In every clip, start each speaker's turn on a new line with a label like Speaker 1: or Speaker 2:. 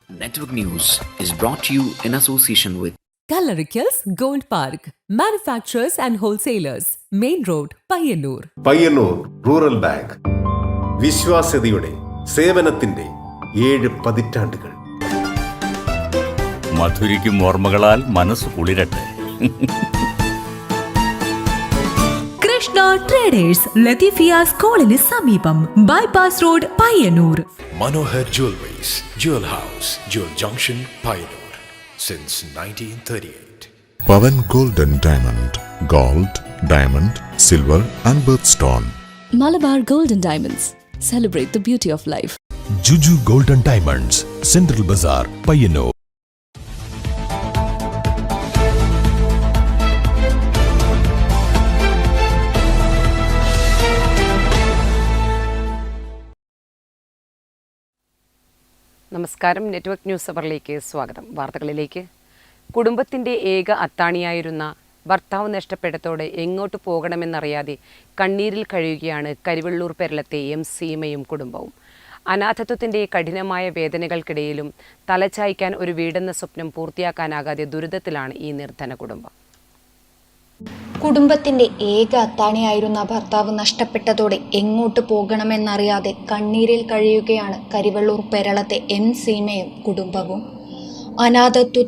Speaker 1: Network News is brought to you in association with
Speaker 2: Kallarikals Gold Park, manufacturers and wholesalers, Main Road, Payyannur.
Speaker 3: Payyannur rural bank വിശ്വാസ്യതയുടെ സേവനത്തിന്റെ 7 പതിറ്റാണ്ടുകൾ.
Speaker 4: മധുരിക്കും ഓർമ്മകളാൽ മനസ്സ് കുളിരട്ടെ.
Speaker 5: Krishna traders Latheefiya സ്കൂളിന് സമീപം bypass road Payyanur.
Speaker 6: Manohar Jewelries, Jewel House, Jewel Junction, Pioneer, since 1938.
Speaker 7: Pavan Golden Diamond, Gold, Diamond, Silver and Birthstone.
Speaker 8: Malabar Golden Diamonds, celebrate the beauty of life.
Speaker 9: Juju Golden Diamonds, Central Bazaar, Payyannur.
Speaker 10: നമസ്കാരം. Network news അവറിലേക്ക് സ്വാഗതം. വാർത്തകളിലേക്ക്. കുടുംബത്തിൻ്റെ ഏക അത്താണിയായിരുന്ന ഭർത്താവ് നഷ്ടപ്പെട്ടതോടെ എങ്ങോട്ട് പോകണമെന്നറിയാതെ കണ്ണീരിൽ കഴിയുകയാണ് Karivellur പെരളത്തെ M സീമയും കുടുംബവും. അനാഥത്വത്തിൻ്റെ കഠിനമായ വേദനകൾക്കിടയിലും തലചായ്ക്കാൻ ഒരു വീടെന്ന സ്വപ്നം പൂർത്തിയാക്കാനാകാതെ ദുരിതത്തിലാണ് ഈ നിർധന കുടുംബം.
Speaker 11: കുടുംബത്തിന്റെ ഏക അത്താണിയായിരുന്ന ഭർത്താവ് നഷ്ടപ്പെട്ടതോടെ എങ്ങോട്ട് പോകണമെന്നറിയാതെ കണ്ണീരിൽ കഴിയുകയാണ് കരിവെള്ളൂർ പെരളത്തെ എം സീമയും കുടുംബവും. അനാഥത്വ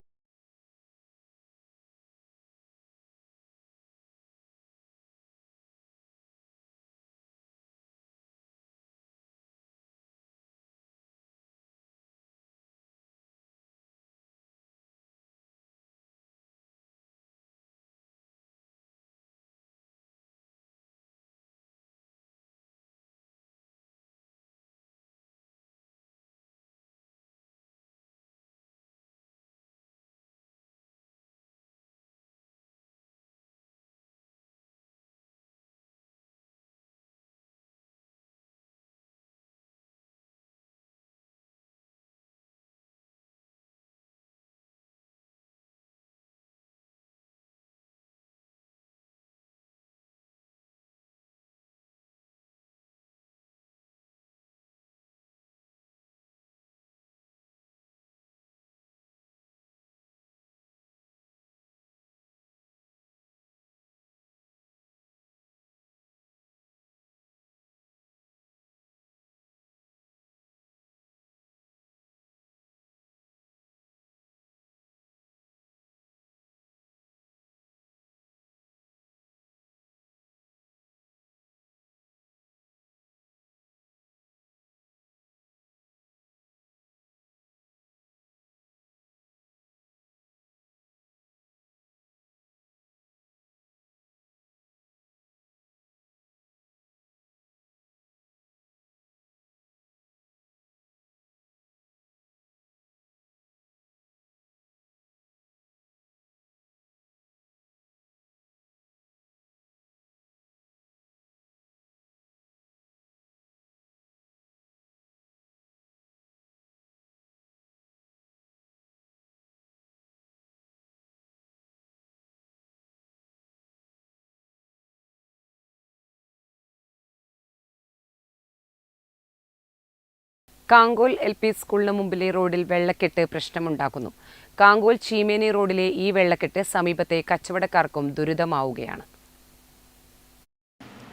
Speaker 10: കാങ്കോൽ LP സ്കൂളിന് മുമ്പിലെ റോഡിൽ വെള്ളക്കെട്ട് പ്രശ്നമുണ്ടാക്കുന്നു. കാങ്കോൽ ചീമേനി റോഡിലെ ഈ വെള്ളക്കെട്ട് സമീപത്തെ കച്ചവടക്കാർക്കും ദുരിതമാവുകയാണ്.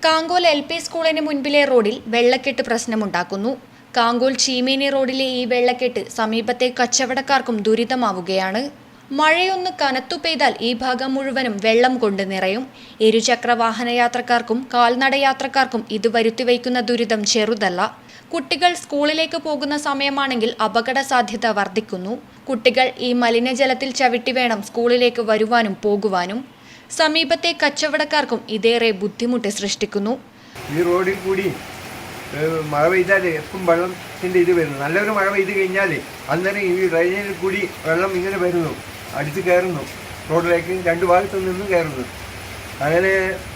Speaker 11: കാങ്കോൽ LP സ്കൂളിന് മുൻപിലെ റോഡിൽ വെള്ളക്കെട്ട് പ്രശ്നമുണ്ടാക്കുന്നു. കാങ്കോൽ ചീമേനി റോഡിലെ ഈ വെള്ളക്കെട്ട് സമീപത്തെ കച്ചവടക്കാർക്കും ദുരിതമാവുകയാണ്. മഴയൊന്ന് കനത്തു പെയ്താൽ ഈ ഭാഗം മുഴുവനും വെള്ളം കൊണ്ട് നിറയും. ഇരുചക്ര വാഹന യാത്രക്കാർക്കും കാൽനട യാത്രക്കാർക്കും ഇത് വരുത്തിവയ്ക്കുന്ന ദുരിതം ചെറുതല്ല. കുട്ടികൾ സ്കൂളിലേക്ക് പോകുന്ന സമയമാണെങ്കിൽ അപകട സാധ്യത വർദ്ധിക്കുന്നു. കുട്ടികൾ ഈ മലിനജലത്തിൽ ചവിട്ടി വേണം സ്കൂളിലേക്ക് വരുവാനും പോകുവാനും. സമീപത്തെ കച്ചവടക്കാർക്കും ഇതേറെ ബുദ്ധിമുട്ട് സൃഷ്ടിക്കുന്നു.
Speaker 12: ഈ റോഡിൽ കൂടി മഴ പെയ്താൽ എപ്പം വെള്ളത്തിൻ്റെ ഇത് വരുന്നു. നല്ലൊരു മഴ പെയ്ത് കഴിഞ്ഞാൽ അന്നേരം ഈ ഡ്രെയിനേജിൽ കൂടി വെള്ളം ഇങ്ങനെ വരുന്നു, അടിച്ച് കയറുന്നു, റോഡിലേക്ക് രണ്ട് ഭാഗത്തു നിന്നും കയറുന്നു. അങ്ങനെ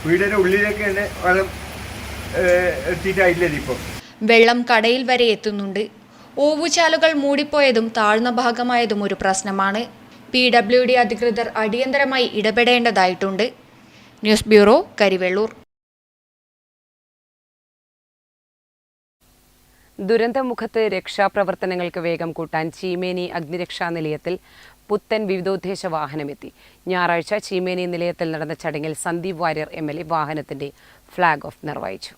Speaker 12: വീടിൻ്റെ ഉള്ളിലേക്ക് തന്നെ വെള്ളം എത്തിയിട്ടായില്ലത്. ഇപ്പോൾ
Speaker 11: വെള്ളം കടയിൽ വരെ എത്തുന്നുണ്ട്. ഓവുചാലുകൾ മൂടിപ്പോയതും താഴ്ന്ന ഭാഗമായതും ഒരു പ്രശ്നമാണ്. PWD അധികൃതർ അടിയന്തരമായി ഇടപെടേണ്ടതായിട്ടുണ്ട്. News bureau, Karivellur.
Speaker 10: ദുരന്തമുഖത്ത് രക്ഷാപ്രവർത്തനങ്ങൾക്ക് വേഗം കൂട്ടാൻ ചീമേനി അഗ്നിരക്ഷാ നിലയത്തിൽ പുത്തൻ വിവിധോദ്ദേശ വാഹനമെത്തി. ഞായറാഴ്ച ചീമേനി നിലയത്തിൽ നടന്ന ചടങ്ങിൽ സന്ദീപ് വാര്യർ MLA വാഹനത്തിന്റെ ഫ്ളാഗ് ഓഫ് നിർവഹിച്ചു.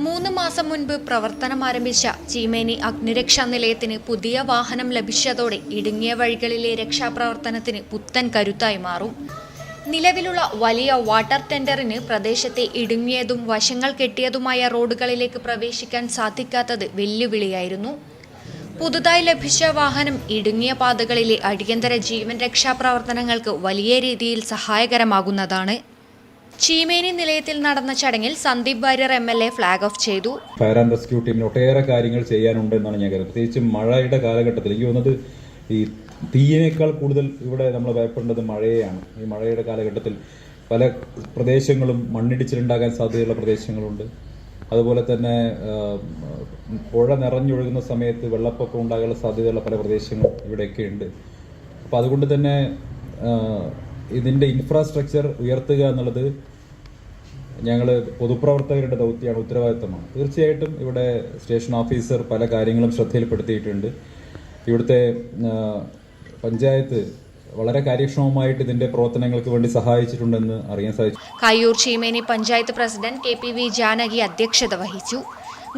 Speaker 11: 3 മാസം മുൻപ് പ്രവർത്തനം ആരംഭിച്ച ചീമേനി അഗ്നിരക്ഷാ നിലയത്തിന് പുതിയ വാഹനം ലഭിച്ചതോടെ ഇടുങ്ങിയ വഴികളിലെ രക്ഷാപ്രവർത്തനത്തിന് പുത്തൻ കരുത്തായി മാറും. നിലവിലുള്ള വലിയ വാട്ടർ ടെൻഡറിന് പ്രദേശത്തെ ഇടുങ്ങിയതും വശങ്ങൾ കെട്ടിയതുമായ റോഡുകളിലേക്ക് പ്രവേശിക്കാൻ സാധിക്കാത്തത് വെല്ലുവിളിയായിരുന്നു. പുതുതായി ലഭിച്ച വാഹനം ഇടുങ്ങിയ പാതകളിലെ അടിയന്തര ജീവൻ രക്ഷാപ്രവർത്തനങ്ങൾക്ക് വലിയ രീതിയിൽ സഹായകരമാകുന്നതാണ്. ചീമേനി നിലയത്തിൽ നടന്ന ചടങ്ങിൽ Sandeep Warrier MLA flag off ചെയ്തു.
Speaker 13: ഫയർ ആൻഡ് റെസ്ക്യൂ ടീമിന് ഒട്ടേറെ കാര്യങ്ങൾ ചെയ്യാനുണ്ടെന്നാണ് ഞാൻ കരുതുന്നത്. പ്രത്യേകിച്ച് മഴയുടെ കാലഘട്ടത്തിൽ എനിക്ക് തോന്നുന്നത് ഈ തീയേക്കാൾ കൂടുതൽ ഇവിടെ നമ്മൾ ഭയപ്പെടേണ്ടത് മഴയെയാണ്. ഈ മഴയുടെ കാലഘട്ടത്തിൽ പല പ്രദേശങ്ങളും മണ്ണിടിച്ചിലുണ്ടാകാൻ സാധ്യതയുള്ള പ്രദേശങ്ങളുണ്ട്. അതുപോലെ തന്നെ പുഴ നിറഞ്ഞൊഴുകുന്ന സമയത്ത് വെള്ളപ്പൊക്കം ഉണ്ടാകാനുള്ള സാധ്യതയുള്ള പല പ്രദേശങ്ങളും ഇവിടെയൊക്കെ ഉണ്ട്. അപ്പോൾ അതുകൊണ്ട് തന്നെ ഇതിൻ്റെ ഇൻഫ്രാസ്ട്രക്ചർ ഉയർത്തുക എന്നുള്ളത് ഞങ്ങൾ പൊതുപ്രവർത്തകരുടെ ദൗത്യമാണ്, ഉത്തരവാദിത്തമാണ്. തീർച്ചയായിട്ടും ഇവിടെ സ്റ്റേഷൻ ഓഫീസർ പല കാര്യങ്ങളും ശ്രദ്ധയിൽപ്പെടുത്തിയിട്ടുണ്ട്. ഇവിടുത്തെ പഞ്ചായത്ത് വളരെ കാര്യക്ഷമമായിട്ട് ഇതിന്റെ പ്രവർത്തനങ്ങൾക്ക് വേണ്ടി സഹായിച്ചിട്ടുണ്ടെന്ന് അറിയാൻ സാധിച്ചു.
Speaker 11: കയ്യൂർ ചീമേനി പഞ്ചായത്ത് പ്രസിഡന്റ് KPV ജാനകി അധ്യക്ഷത വഹിച്ചു.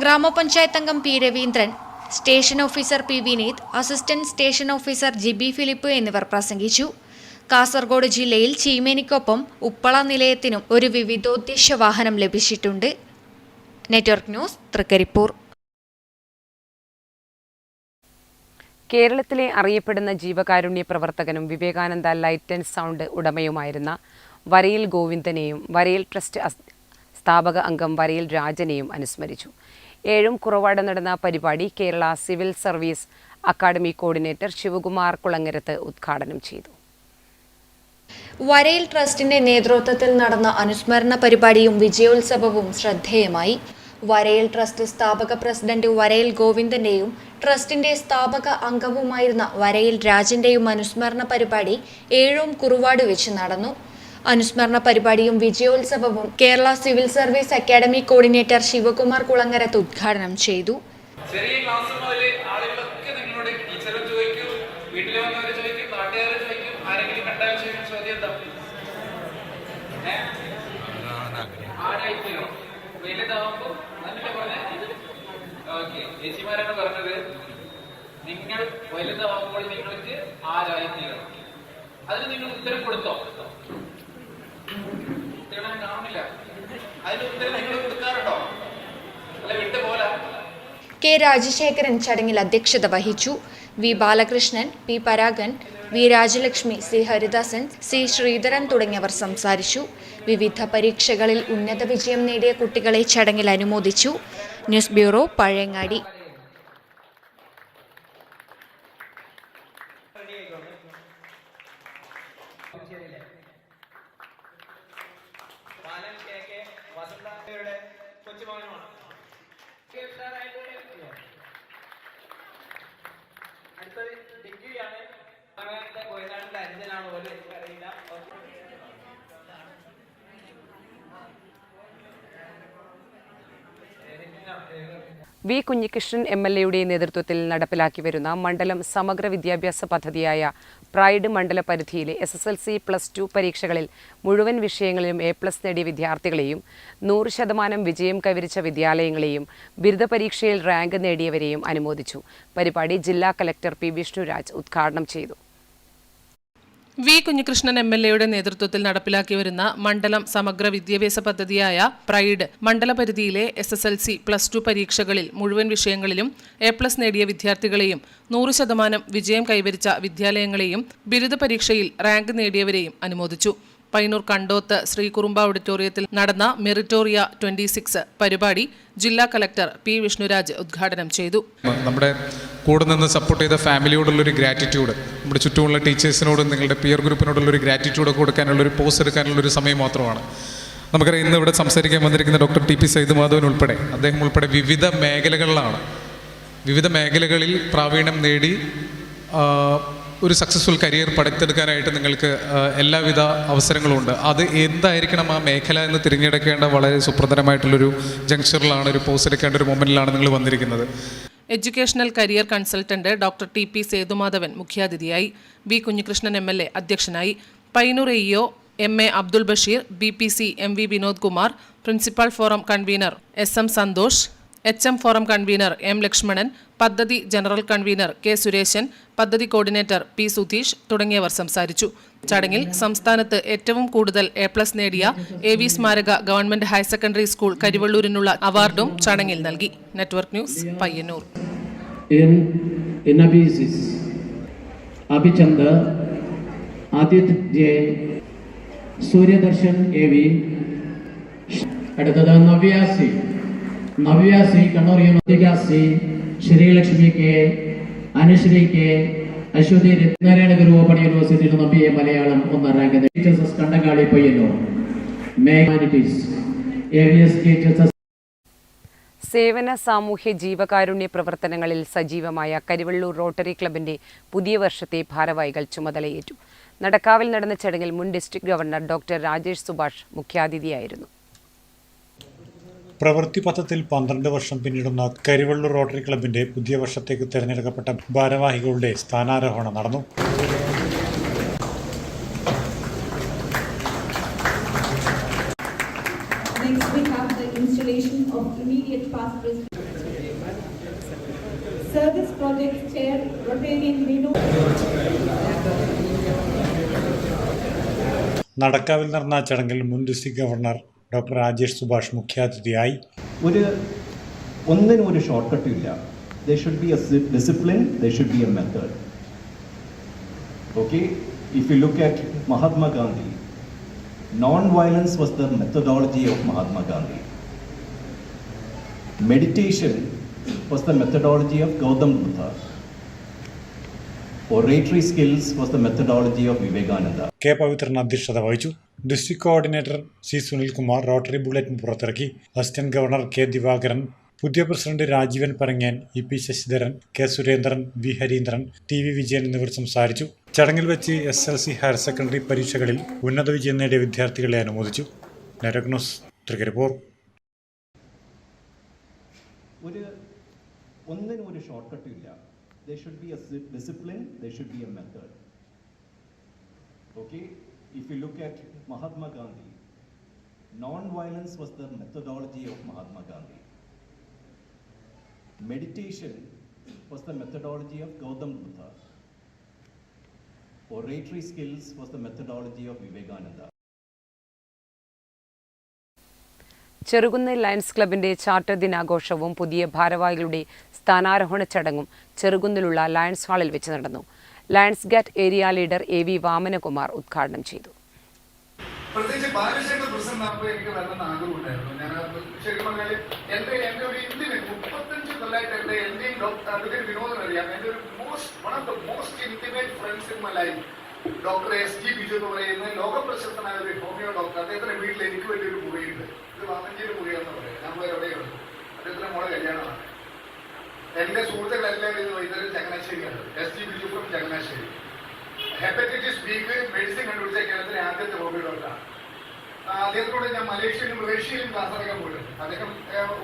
Speaker 11: ഗ്രാമപഞ്ചായത്ത് അംഗം P Raveendran, station officer P Vineeth, assistant station officer Jiby Philip എന്നിവർ പ്രസംഗിച്ചു. കാസർഗോഡ് ജില്ലയിൽ ചീമേനിക്കൊപ്പം ഉപ്പള നിലയത്തിനും ഒരു വിവിധോദ്ദേശ വാഹനം ലഭിച്ചിട്ടുണ്ട്. Network news, Thrikkaripur.
Speaker 10: കേരളത്തിലെ അറിയപ്പെടുന്ന ജീവകാരുണ്യ പ്രവർത്തകനും വിവേകാനന്ദ ലൈറ്റ് ആൻഡ് സൗണ്ട് ഉടമയുമായിരുന്ന വരയിൽ ഗോവിന്ദനെയും വരയിൽ ട്രസ്റ്റ് സ്ഥാപക അംഗം വരയിൽ രാജനെയും അനുസ്മരിച്ചു. കുറവാട് നടന്ന പരിപാടി Kerala civil service academy coordinator Sivakumar Kulangarath ഉദ്ഘാടനം ചെയ്തു.
Speaker 11: വരയിൽ ട്രസ്റ്റിന്റെ നേതൃത്വത്തിൽ നടന്ന അനുസ്മരണ പരിപാടിയും വിജയോത്സവവും ശ്രദ്ധേയമായി. വരയിൽ ട്രസ്റ്റ് സ്ഥാപക പ്രസിഡന്റ് വരയിൽ ഗോവിന്ദന്റെയും ട്രസ്റ്റിന്റെ സ്ഥാപക അംഗവുമായിരുന്ന വരയിൽ രാജന്റെയും അനുസ്മരണ പരിപാടി കുറവാട് വെച്ച് നടന്നു. അനുസ്മരണ പരിപാടിയും വിജയോത്സവവും Kerala civil service academy coordinator Sivakumar Kulangarath ഉദ്ഘാടനം ചെയ്തു.
Speaker 14: ചേച്ചിമാരാണ് പറഞ്ഞത്, നിങ്ങൾ വലുതാവുമ്പോൾ നിങ്ങൾക്ക് ആരായി തീരണം. അതിന് നിങ്ങൾ ഉത്തരം കൊടുത്തോ? ഉത്തരം കാണുന്നില്ല. അതിന് ഉത്തരം നിങ്ങൾ കൊടുക്കാറുണ്ടോ? അല്ല, വിട്ടുപോല.
Speaker 11: K രാജശേഖരൻ ചടങ്ങിൽ അധ്യക്ഷത വഹിച്ചു. V Balakrishnan, P Paragan, V Rajalakshmi, C Haridasan, C Sreedharan തുടങ്ങിയവർ സംസാരിച്ചു. വിവിധ പരീക്ഷകളിൽ ഉന്നത വിജയം നേടിയ കുട്ടികളെ ചടങ്ങിൽ അനുമോദിച്ചു. News bureau, Pazhayangadi.
Speaker 10: V Kunhikrishnan MLAയുടെ നേതൃത്വത്തിൽ നടപ്പിലാക്കി വരുന്ന മണ്ഡലം സമഗ്ര വിദ്യാഭ്യാസ പദ്ധതിയായ പ്രൈഡ് മണ്ഡല പരിധിയിലെ SSLC+2 പരീക്ഷകളിൽ മുഴുവൻ വിഷയങ്ങളിലും A+ നേടിയ വിദ്യാർത്ഥികളെയും 100% വിജയം കൈവരിച്ച വിദ്യാലയങ്ങളെയും ബിരുദ പരീക്ഷയിൽ റാങ്ക് നേടിയവരെയും അനുമോദിച്ചു. പരിപാടി ജില്ലാ കളക്ടർ P വിഷ്ണുരാജ് ഉദ്ഘാടനം ചെയ്തു.
Speaker 15: V കുഞ്ഞികൃഷ്ണൻ MLAയുടെ നേതൃത്വത്തിൽ നടപ്പിലാക്കി വരുന്ന മണ്ഡലം സമഗ്ര വിദ്യാഭ്യാസ പദ്ധതിയായ പ്രൈഡ് മണ്ഡല പരിധിയിലെ SSLC+2 പരീക്ഷകളിൽ മുഴുവൻ വിഷയങ്ങളിലും A+ നേടിയ വിദ്യാർത്ഥികളെയും 100% വിജയം കൈവരിച്ച വിദ്യാലയങ്ങളെയും ബിരുദ പരീക്ഷയിൽ റാങ്ക് നേടിയവരെയും അനുമോദിച്ചു. പയ്യന്നൂർ കണ്ടോത്ത് ശ്രീകുറുമ്പ ഓഡിറ്റോറിയത്തിൽ നടന്ന മെറിറ്റോറിയ 26 പരിപാടി ജില്ലാ കളക്ടർ P വിഷ്ണുരാജ് ഉദ്ഘാടനം ചെയ്തു.
Speaker 16: നമ്മുടെ കൂടെ നിന്ന് സപ്പോർട്ട് ചെയ്ത ഫാമിലിയോടുള്ളൊരു ഗ്രാറ്റിറ്റ്യൂഡ്, നമ്മുടെ ചുറ്റുമുള്ള ടീച്ചേഴ്സിനോടും നിങ്ങളുടെ പിയർ ഗ്രൂപ്പിനോടുള്ളൊരു ഗ്രാറ്റിറ്റ്യൂഡ് കൊടുക്കാനുള്ളൊരു പോസ് എടുക്കാനുള്ളൊരു സമയം മാത്രമാണ്. നമുക്കറിയാം, ഇന്ന് ഇവിടെ സംസാരിക്കാൻ വന്നിരിക്കുന്ന ഡോക്ടർ TP സൈദ് മാധവൻ ഉൾപ്പെടെ അദ്ദേഹം ഉൾപ്പെടെ വിവിധ മേഖലകളിൽ പ്രാവീണ്യം നേടി ഒരു സക്സസ്ഫുൾ കരിയർ പടുത്തെടുക്കാനായിട്ട് നിങ്ങൾക്ക് എല്ലാവിധ അവസരങ്ങളുമുണ്ട്. അത് എന്തായിരിക്കണം ആ മേഖല എന്ന് തിരഞ്ഞെടുക്കേണ്ട വളരെ സുപ്രധാനമായിട്ടുള്ളൊരു ജംഗ്ഷനിലാണ്, ഒരു പോസ്റ്റ് എടുക്കേണ്ട ഒരു മൊമെൻറ്റിലാണ് നിങ്ങൾ വന്നിരിക്കുന്നത്.
Speaker 15: Educational career consultant doctor T P Sethumadhavan മുഖ്യാതിഥിയായി. വി കുഞ്ഞികൃഷ്ണൻ MLA അധ്യക്ഷനായി. Payyanur AEO MA Abdul Basheer, BPC MV Vinod Kumar, principal forum convener SM Santhosh, HM forum convener M Lakshmanan, പദ്ധതി ജനറൽ കൺവീനർ K സുരേശൻ, പദ്ധതി കോർഡിനേറ്റർ P സുധീഷ് തുടങ്ങിയവർ സംസാരിച്ചു. ചടങ്ങിൽ സംസ്ഥാനത്ത് ഏറ്റവും കൂടുതൽ A+ നേടിയ AV സ്മാരക ഗവൺമെന്റ് ഹയർ സെക്കൻഡറി സ്കൂൾ കരിവള്ളൂരിനുള്ള അവാർഡും ചടങ്ങിൽ നൽകി. Network news, Payyannur.
Speaker 17: Abhichand, Aditya J, Suryadarshan AV. അടുത്തത് നവ്യാസി Kannur university, Sreelakshmi K, Anusree K, Aswathi Narayana Guru open യൂണിവേഴ്സിറ്റിയിൽ നിന്ന് BA മലയാളം 1ാം rank. Teachers Kandangali Payyannur. Humanities AVS teachers.
Speaker 10: സേവന സാമൂഹ്യ ജീവകാരുണ്യ പ്രവർത്തനങ്ങളിൽ സജീവമായ കരിവള്ളൂർ റോട്ടറി ക്ലബിന്റെ പുതിയ വർഷത്തെ ഭാരവാഹികൾ ചുമതലയേറ്റു. നടക്കാവിൽ നടന്ന ചടങ്ങിൽ മുൻ district governor doctor Rajesh Subhash മുഖ്യാതിഥിയായിരുന്നു.
Speaker 18: പ്രവൃത്തി പഥത്തിൽ 12 വർഷം പിന്നിടുന്ന കരിവള്ളൂർ റോട്ടറി ക്ലബിന്റെ പുതിയ വർഷത്തേക്ക് തെരഞ്ഞെടുക്കപ്പെട്ട ഭാരവാഹികളുടെ സ്ഥാനാരോഹണം നടന്നു. നടക്കാവിൽ നടന്ന ചടങ്ങിൽ മുൻ district governor doctor Rajesh Subhash മുഖ്യാതിഥിയായി.
Speaker 19: ഒന്നിനും ഒരു ഷോർട്ട് കട്ടും ഇല്ല. There should be a discipline, there should be a method. Okay, if you look at Mahatma Gandhi, non-violence was the methodology of Mahatma Gandhi. Meditation was the methodology of Gautam Buddha. Oratory skills was the methodology of Vivekananda.
Speaker 18: K. Pavithran അധ്യക്ഷത വഹിച്ചു. District coordinator C. Sunilkumar Rotary bulletin പുറത്തിറക്കി. Assistant governor K. Divakaran, പുതിയ president Rajeevan Parangan, EP Sasidharan, K. Surendran, V. Hareendran, TV Vijayan എന്നിവർ സംസാരിച്ചു. ചടങ്ങിൽ വെച്ച് SLC higher secondary പരീക്ഷകളിൽ ഉന്നത വിജയം നേടിയ വിദ്യാർത്ഥികളെ അനുമോദിച്ചു. Network news, Thrikkaripur.
Speaker 19: ഒന്നിനും ഒരു ഷോർട്ട് കട്ടും ഇല്ല. There should be a discipline, there should be a method. Okay, if you look at Mahatma Gandhi, non-violence was the methodology of Mahatma Gandhi. Meditation was the methodology of Gautam Buddha. Oratory skills was the methodology of Vivekananda.
Speaker 10: Cherukunnu lions ക്ലബിന്റെ charter ദിനാഘോഷവും പുതിയ ഭാരവാഹികളുടെ സ്ഥാനാരോഹണ ചടങ്ങും ചെറുകുന്നിലുള്ള lions ഹാളിൽ വെച്ച് നടന്നു. Lions Gat area leader AV Vamanakumar ഉദ്ഘാടനം ചെയ്തു.
Speaker 14: പ്രത്യേകിച്ച് ബാലശേഖർ പ്രസിഡന്റ് ആകുമ്പോൾ എനിക്ക് വരണമെന്ന് ആഗ്രഹമുണ്ടായിരുന്നു. ഞാൻ ശരിക്കും പറഞ്ഞാൽ എൻ്റെ ഒരു ഇന്ത്യൻ 35 കൊല്ലമായിട്ട് എൻ്റെ അഡ്വക്കേറ്റ് വിനോദം അറിയാം. എൻ്റെ ഒരു one of the most intimate friends in my life doctor SG Biju എന്ന് പറയുന്ന ലോക പ്രശസ്തനായ ഒരു ഹോമിയോ ഡോക്ടർ. അദ്ദേഹത്തിന്റെ വീട്ടിൽ എനിക്ക് വലിയൊരു മുറിയുണ്ട്. ഇത് വാമഞ്ചേരി മുറിയാന്ന് പറയാം. ഞാൻ പോയി എവിടെയാണ്. അദ്ദേഹത്തിന്റെ മോളെ കല്യാണമാണ്. എന്റെ സുഹൃത്തുക്കളെല്ലാവരും ഇത് വൈദ്യുതി ചങ്ങനാശ്ശേരിയാണ്. SG Biju from Changanassery. Hepatitis ബിക്ക് മെഡിസിൻ കണ്ടുപിടിച്ച കേരളത്തിലെ ആദ്യത്തെ ഹോമിയോ ഡോക്ടറാണ്. അദ്ദേഹത്തോടെ ഞാൻ മലേഷ്യയിലും റഷ്യയിലും ക്ലാസ് എടുക്കാൻ പോയിട്ടുണ്ട്. അദ്ദേഹം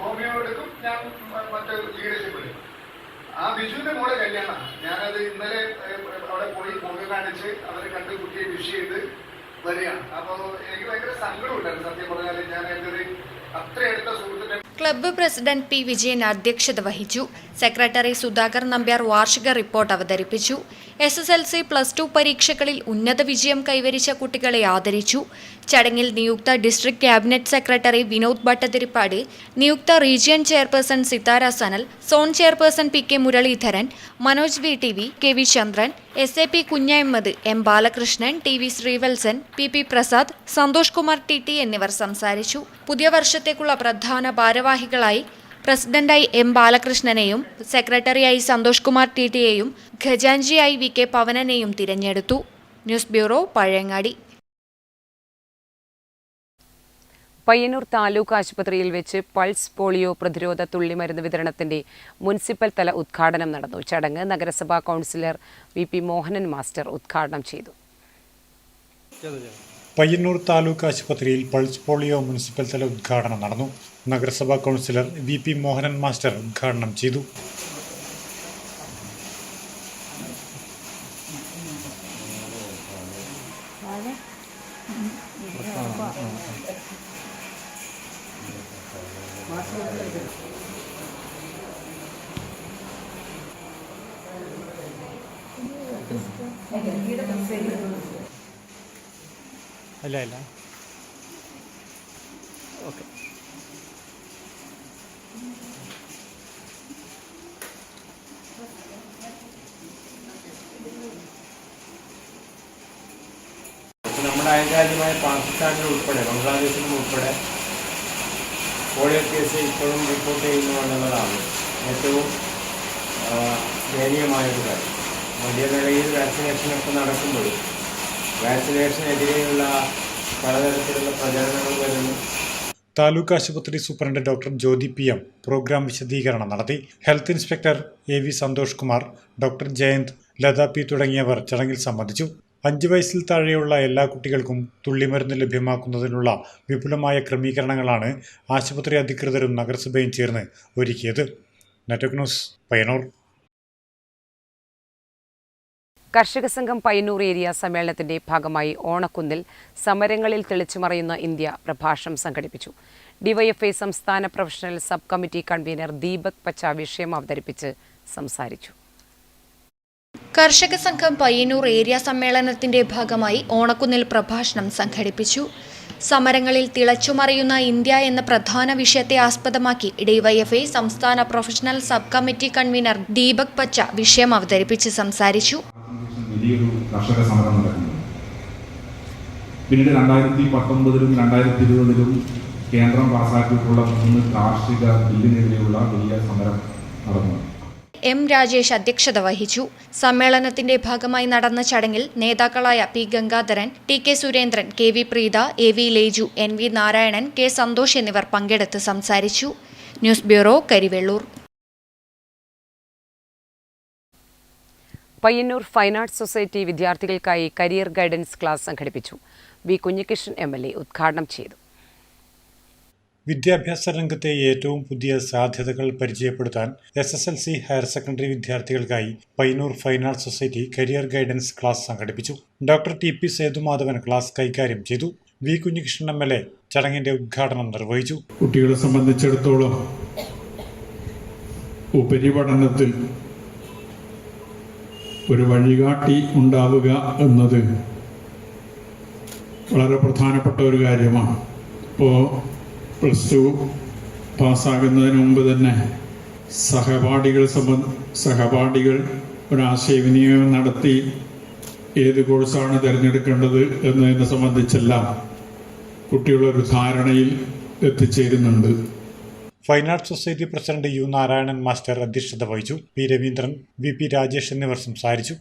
Speaker 14: ഹോമിയോ എടുക്കും, ഞാൻ മറ്റേ ലീഡർഷിപ്പ് എടുക്കും. ആ ബിജുവിന്റെ മോളെ കല്യാണമാണ്. ഞാനത് ഇന്നലെ അവിടെ പോയി മുഖം കാണിച്ച് അവരെ കണ്ട് കുട്ടിയെ വിഷ് ചെയ്ത് വരികയാണ്. അപ്പോൾ എനിക്ക് ഭയങ്കര സങ്കടമുണ്ടായിരുന്നു സത്യം പറഞ്ഞാൽ. ഞാൻ എൻ്റെ ഒരു അത്ര അടുത്ത സുഹൃത്തിന്റെ.
Speaker 11: Club president P. വിജയൻ അധ്യക്ഷത വഹിച്ചു. സെക്രട്ടറി സുധാകർ നമ്പ്യാർ വാർഷിക റിപ്പോർട്ട് അവതരിപ്പിച്ചു. SSLC +2 പരീക്ഷകളിൽ ഉന്നത വിജയം കൈവരിച്ച കുട്ടികളെ ആദരിച്ചു. ചടങ്ങിൽ നിയുക്ത district cabinet secretary Vinod Bhattathiripad, നിയുക്ത region chairperson Sithara Sanal, zone chairperson PK Muraleedharan, Manoj VTV, KV Chandran, SAP Kunhammad, M. Balakrishnan, TV Sreevalsan, PP Prasad, Santhosh Kumar TT എന്നിവർ സംസാരിച്ചു. പുതിയ വർഷത്തേക്കുള്ള പ്രധാന ഭാരവാഹികളായി പ്രസിഡന്റായി M. ബാലകൃഷ്ണനെയും സെക്രട്ടറിയായി സന്തോഷ് കുമാർ TTയെയും ഖജാൻജിയായി VK പവനനെയും തിരഞ്ഞെടുത്തു. News bureau, Pazhayangadi.
Speaker 10: പയ്യന്നൂർ താലൂക്ക് ആശുപത്രിയിൽ വെച്ച് പൾസ് പോളിയോ പ്രതിരോധ തുള്ളിമരുന്ന് വിതരണത്തിന്റെ മുനിസിപ്പൽ തല ഉദ്ഘാടനം നടന്നു. ചടങ്ങ് നഗരസഭാ കൗൺസിലർ VP മോഹനൻ മാസ്റ്റർ ഉദ്ഘാടനം ചെയ്തു.
Speaker 18: പയ്യന്നൂർ താലൂക്ക് ആശുപത്രിയിൽ പൾസ് പോളിയോ മുനിസിപ്പൽ തല ഉദ്ഘാടനം നടന്നു. നഗരസഭാ കൗൺസിലർ VP മോഹനൻ മാസ്റ്റർ ഉദ്ഘാടനം ചെയ്തു. അല്ല ഓക്കെ.
Speaker 12: നമ്മുടെ അയൽരാജ്യമായ പാകിസ്ഥാനിൽ ഉൾപ്പെടെ ബംഗ്ലാദേശിലും ഉൾപ്പെടെ പോളിയോ കേസ് ഇപ്പോഴും റിപ്പോർട്ട് ചെയ്യുന്നു എന്നുള്ളതാണ് ഏറ്റവും ദയനീയമായൊരു കാര്യം. വലിയ നിലയിൽ വാക്സിനേഷനൊക്കെ നടക്കുമ്പോൾ വാക്സിനേഷനെതിരെയുള്ള പലതരത്തിലുള്ള പ്രചരണങ്ങൾ വരുന്നു.
Speaker 18: താലൂക്ക് ആശുപത്രി superintendent doctor Jyothi PM programme വിശദീകരണം നടത്തി. Health inspector AV Santhosh Kumar, doctor Jayanth, Latha P തുടങ്ങിയവർ ചടങ്ങിൽ സംബന്ധിച്ചു. 5 വയസ്സിൽ താഴെയുള്ള എല്ലാ കുട്ടികൾക്കും തുള്ളിമരുന്ന് ലഭ്യമാക്കുന്നതിനുള്ള വിപുലമായ ക്രമീകരണങ്ങളാണ് ആശുപത്രി അധികൃതരും നഗരസഭയും ചേർന്ന് ഒരുക്കിയത്. Network news, Payyanur.
Speaker 10: കർഷക സംഘം പയ്യന്നൂർ ഏരിയ സമ്മേളനത്തിന്റെ ഭാഗമായി ഓണക്കുന്നിൽ സമരങ്ങളിൽ തെളിച്ചുമറയുന്ന ഇന്ത്യ പ്രഭാഷണം സംഘടിപ്പിച്ചു. DYFI സംസ്ഥാന professional sub committee convener Deepak പച്ച വിഷയം അവതരിപ്പിച്ച് സംസാരിച്ചു.
Speaker 11: കർഷക സംഘം പയ്യന്നൂർ ഏരിയ സമ്മേളനത്തിന്റെ ഭാഗമായി ഓണക്കുന്നിൽ പ്രഭാഷണം സംഘടിപ്പിച്ചു. സമരങ്ങളിൽ തിളച്ചുമറിയുന്ന ഇന്ത്യ എന്ന പ്രധാന വിഷയത്തെ ആസ്പദമാക്കി DYFI സംസ്ഥാന professional sub committee convener Deepak പച്ച വിഷയം അവതരിപ്പിച്ച് സംസാരിച്ചു.
Speaker 20: വലിയൊരു കർഷക സമരം നടക്കുന്നു. പിന്നീട് 2019-ലും 2020-ലും കേന്ദ്രം പാസാക്കിയിട്ടുള്ള 3 കാർഷിക ബില്ലിനെതിരെയുള്ള വലിയ സമരം നടന്നു.
Speaker 11: M രാജേഷ് അധ്യക്ഷത വഹിച്ചു. സമ്മേളനത്തിന്റെ ഭാഗമായി നടന്ന ചടങ്ങിൽ നേതാക്കളായ P Gangadharan, TK Surendran, KV Preetha, AV Leju, NV Narayanan, K Santhosh എന്നിവർ പങ്കെടുത്ത് സംസാരിച്ചു. News bureau, Karivellur.
Speaker 10: Payyanur fine arts society വിദ്യാർത്ഥികൾക്കായി കരിയർ ഗൈഡൻസ് ക്ലാസ് സംഘടിപ്പിച്ചു. V കുഞ്ഞികൃഷ്ണൻ MLA ഉദ്ഘാടനം ചെയ്തു.
Speaker 18: വിദ്യാഭ്യാസ രംഗത്തെ ഏറ്റവും പുതിയ സാധ്യതകൾ പരിചയപ്പെടുത്താൻ SSLC ഹയർ സെക്കൻഡറി വിദ്യാർത്ഥികൾക്കായി Payyanur fine arts society career guidance class സംഘടിപ്പിച്ചു. ഡോക്ടർ TP സേതുമാധവൻ ക്ലാസ് കൈകാര്യം ചെയ്തു. V കുഞ്ഞികൃഷ്ണൻ MLA ചടങ്ങിന്റെ ഉദ്ഘാടനം നിർവഹിച്ചു.
Speaker 21: കുട്ടികളെ സംബന്ധിച്ചിടത്തോളം ഉപരിപഠനത്തിൽ ഒരു വഴികാട്ടി ഉണ്ടാവുക എന്നത് വളരെ പ്രധാനപ്പെട്ട ഒരു കാര്യമാണ്. ഇപ്പോൾ +2 പാസ്സാകുന്നതിന് മുമ്പ് തന്നെ സഹപാഠികൾ ഒരാശയവിനിമയം നടത്തി ഏത് കോഴ്സാണ് തിരഞ്ഞെടുക്കേണ്ടത് എന്നതിനെ സംബന്ധിച്ചെല്ലാം കുട്ടികളൊരു ധാരണയിൽ എത്തിച്ചേരുന്നുണ്ട്.
Speaker 18: Fine arts society president U Narayanan master അധ്യക്ഷത വഹിച്ചു. P രവീന്ദ്രൻ, VP രാജേഷ് എന്നിവർ സംസാരിച്ചു.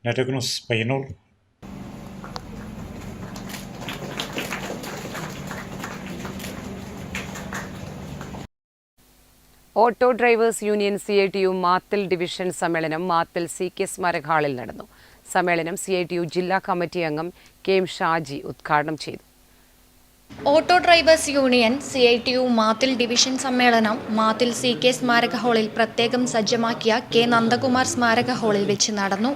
Speaker 18: Network news, Payyannur.
Speaker 10: Auto drivers union CITU Mathil division സമ്മേളനം മാത്തിൽ CK സ്മാരക ഹാളിൽ നടന്നു. സമ്മേളനം CITU ജില്ലാ കമ്മിറ്റി അംഗം KM ഷാജി ഉദ്ഘാടനം ചെയ്തു.
Speaker 11: Auto drivers union CITU Mathil division സമ്മേളനം മാത്തിൽ CK സ്മാരക ഹാളിൽ പ്രത്യേകം സജ്ജമാക്കിയ K നന്ദകുമാർ സ്മാരക ഹാളിൽ വെച്ച് നടന്നു.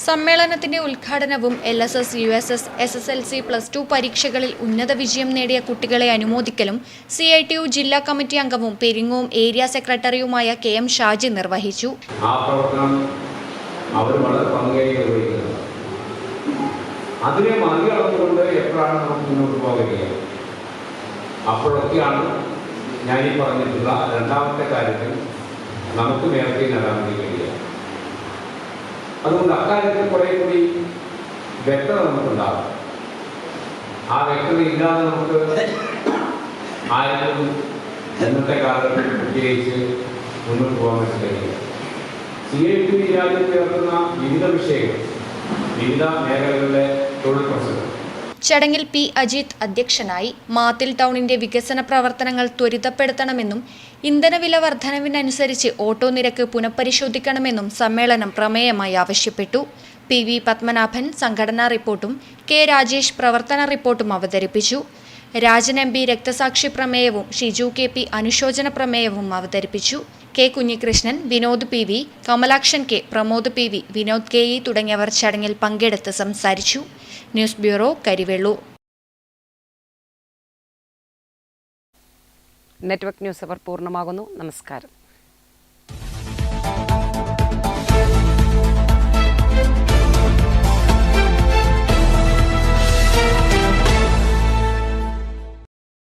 Speaker 11: സമ്മേളനത്തിന്റെ ഉദ്ഘാടനവും LSS, USS, SSLC, +2 പരീക്ഷകളിൽ ഉന്നത വിജയം നേടിയ കുട്ടികളെ അനുമോദിക്കലും CITU ജില്ലാ കമ്മിറ്റി അംഗവും പെരിങ്ങോം ഏരിയ സെക്രട്ടറിയുമായ KM ഷാജി നിർവഹിച്ചു.
Speaker 22: അതിനെ മറികടന്നുകൊണ്ട് എപ്പോഴാണ് നമുക്ക് മുന്നോട്ട് പോകുക? അപ്പോഴൊക്കെയാണ് ഞാനീ പറഞ്ഞിട്ടുള്ള രണ്ടാമത്തെ കാര്യത്തിൽ നമുക്ക് നേരത്തെ നേടാൻ വേണ്ടി കഴിയുക. അതുകൊണ്ട് അക്കാര്യത്തിൽ കുറെ കൂടി വ്യക്തത നമുക്കുണ്ടാകും. ആ വ്യക്തത ഇല്ലാതെ നമുക്ക് ആരെങ്കിലും ഇന്നത്തെ കാലത്ത് വിജയിച്ച് മുന്നോട്ട് പോകാൻ വേണ്ടി കഴിയുക. CITU ഈ രാജ്യത്ത് ചേർക്കുന്ന വിവിധ വിഷയങ്ങൾ, വിവിധ മേഖലകളിലെ തൊഴിൽ പ്രശ്നങ്ങൾ
Speaker 11: ചടങ്ങിൽ പി അജിത് അധ്യക്ഷനായി. മാത്തിൽ ടൗണിന്റെ വികസന പ്രവർത്തനങ്ങൾ ത്വരിതപ്പെടുത്തണമെന്നും ഇന്ധനവില വർധനവിനനുസരിച്ച് ഓട്ടോ നിരക്ക് പുനഃപരിശോധിക്കണമെന്നും സമ്മേളനം പ്രമേയമായി ആവശ്യപ്പെട്ടു. പി വി പത്മനാഭൻ സംഘടനാ റിപ്പോർട്ടും കെ രാജേഷ് പ്രവർത്തന റിപ്പോർട്ടും അവതരിപ്പിച്ചു. രാജൻ എം പി രക്തസാക്ഷി പ്രമേയവും ഷിജു കെ പി അനുശോചന പ്രമേയവും അവതരിപ്പിച്ചു. K Kunhikrishnan, Vinod P V, Kamalakshan K, Pramod P V, Vinod K E തുടങ്ങിയവർ ചടങ്ങിൽ പങ്കെടുത്ത് സംസാരിച്ചു. News bureau, Karivellur.
Speaker 10: Network news അവർ പൂർണ്ണമാകുന്നു. നമസ്കാരം.